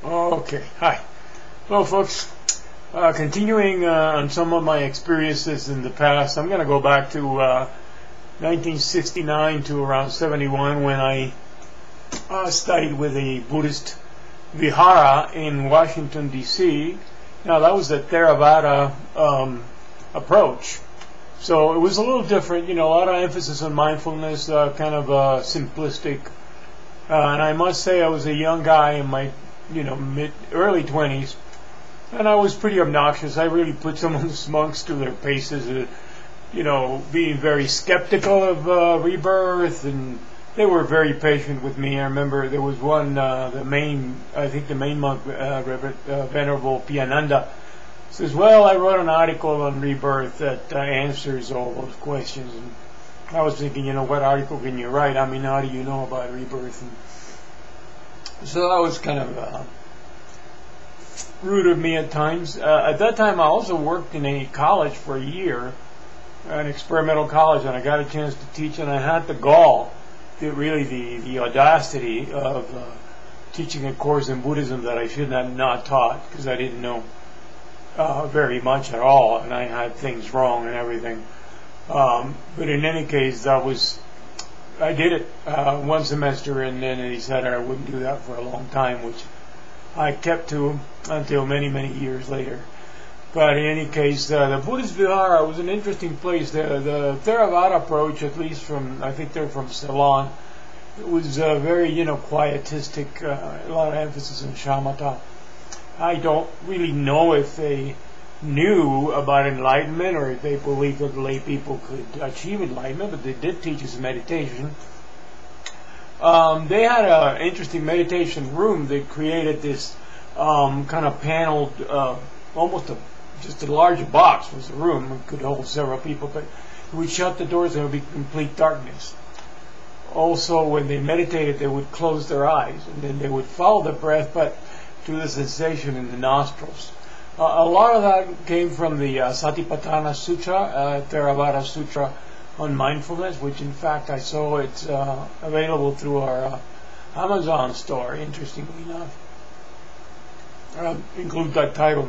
Okay, hi. Well, folks, continuing on some of my experiences in the past, I'm going to go back to 1969 to around 71 when I studied with a Buddhist Vihara in Washington DC. Now, that was the Theravada approach. So it was a little different, a lot of emphasis on mindfulness, kind of simplistic. And I must say I was a young guy in my early 20s, and I was pretty obnoxious. I really put some of the monks to their paces, being very skeptical of rebirth, and they were very patient with me. I remember there was one, the main monk, Venerable Piyananda, says, well, I wrote an article on rebirth that answers all those questions. And I was thinking, what article can you write? I mean, how do you know about rebirth? And so that was kind of rude of me at times. At that time, I also worked in a college for a year, an experimental college, and I got a chance to teach, and I had the gall, the audacity of teaching a course in Buddhism that I should have not taught, because I didn't know very much at all, and I had things wrong and everything. But in any case, I did it one semester, and then he said I wouldn't do that for a long time, which I kept to until many, many years later. But in any case, the Buddhist Vihara was an interesting place. The Theravada approach, at least I think they're from Ceylon, it was very, quietistic, a lot of emphasis on shamatha. I don't really know if they knew about enlightenment or if they believed that lay people could achieve enlightenment, but they did teach us meditation. They had an interesting meditation room. They created this kind of paneled, just a large box was the room. It could hold several people, but we would shut the doors and it would be complete darkness. Also, when they meditated, they would close their eyes, and then they would follow the breath, but to the sensation in the nostrils. A lot of that came from the Satipatthana Sutra, Theravada Sutra on mindfulness, which in fact I saw it's available through our Amazon store, interestingly enough. Include that title.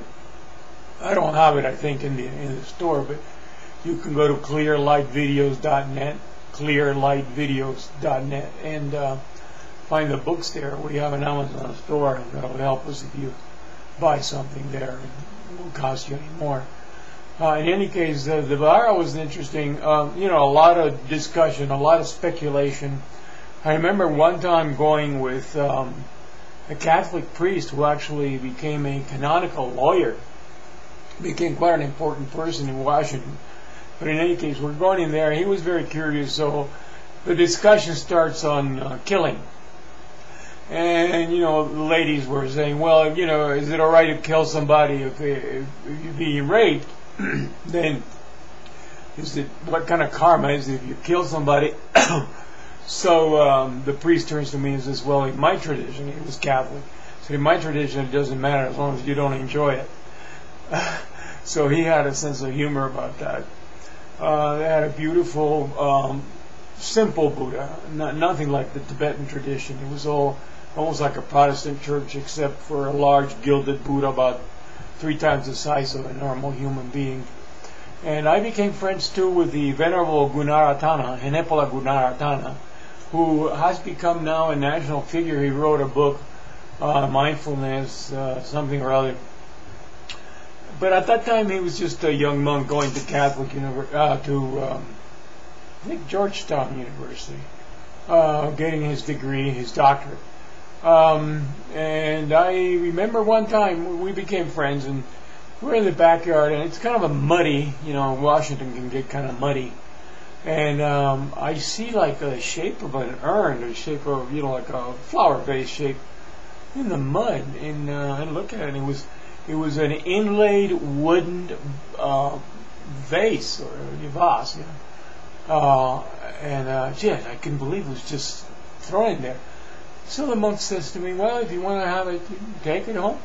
I don't have it, I think, in the store, but you can go to clearlightvideos.net, and find the books there. We have an Amazon store that'll help us if you buy something there. It won't cost you any more. In any case, the Vihara was interesting. A lot of discussion, a lot of speculation. I remember one time going with a Catholic priest who actually became a canonical lawyer. Became quite an important person in Washington. But in any case, we're going in there. He was very curious, so the discussion starts on killing. And, the ladies were saying, well, is it all right to kill somebody if you're being raped? Then, what kind of karma is it if you kill somebody? So the priest turns to me and says, well, in my tradition, he was Catholic, so in my tradition it doesn't matter as long as you don't enjoy it. So he had a sense of humor about that. They had a beautiful, simple Buddha, nothing like the Tibetan tradition. It was all almost like a Protestant church, except for a large gilded Buddha about 3 times the size of a normal human being. And I became friends too with the Venerable Gunaratana, Henepola Gunaratana, who has become now a national figure. He wrote a book, mindfulness, something or other. But at that time he was just a young monk going to Catholic I think Georgetown University, getting his degree, his doctorate. And I remember one time we became friends, and we're in the backyard, and it's kind of a muddy, Washington can get kind of muddy. And I see like a shape of an urn, a shape of, like a flower vase shape in the mud. And I look at it, and it was an inlaid wooden vase, or a vase, I couldn't believe it was just thrown in there. So the monk says to me, well, if you want to have it, you can take it home.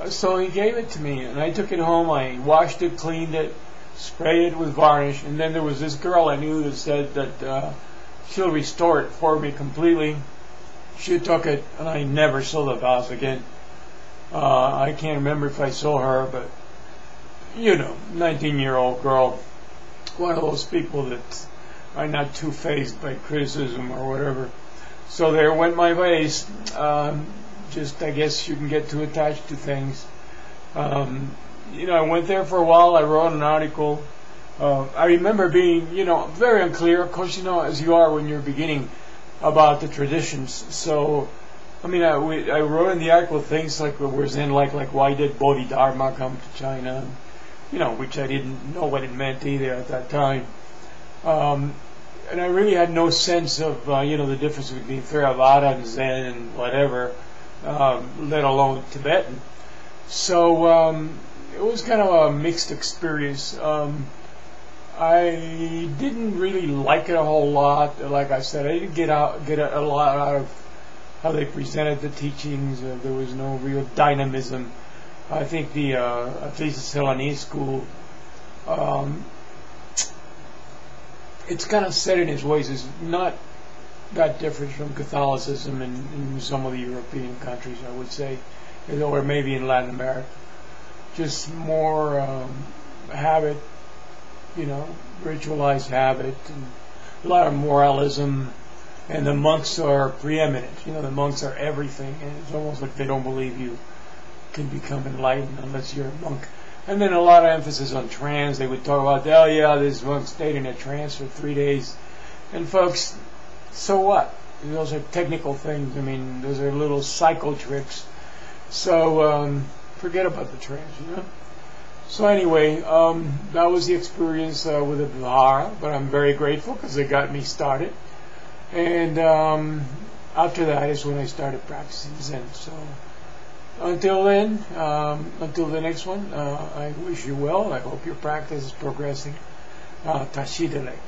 So he gave it to me, and I took it home. I washed it, cleaned it, sprayed it with varnish, and then there was this girl I knew that said that she'll restore it for me completely. She took it, and I never saw the vase again. I can't remember if I saw her, but 19-year-old girl, one of those people that are not too fazed by criticism or whatever. So there went my ways. Just, I guess you can get too attached to things. I went there for a while. I wrote an article. I remember being, very unclear, of course, as you are when you're beginning, about the traditions. So, I wrote in the article things like why did Bodhidharma come to China, which I didn't know what it meant either at that time. And I really had no sense of, the difference between Theravada and Zen and whatever, let alone Tibetan. So it was kind of a mixed experience. I didn't really like it a whole lot. Like I said, I didn't get a lot out of how they presented the teachings. There was no real dynamism. I think at least the Ceylonese school, it's kind of set in its ways. It's not that different from Catholicism in some of the European countries, I would say, or maybe in Latin America. Just more habit, ritualized habit, and a lot of moralism, and the monks are preeminent. The monks are everything, and it's almost like they don't believe you can become enlightened unless you're a monk. And then a lot of emphasis on trance. They would talk about, this monk stayed in a trance for 3 days. And folks, so what? Those are technical things. Those are little psycho tricks. So forget about the trance, So anyway, that was the experience with the Vihara, but I'm very grateful because it got me started. And after that is when I started practicing Zen. So until then, until the next one, I wish you well. I hope your practice is progressing. Tashidelek.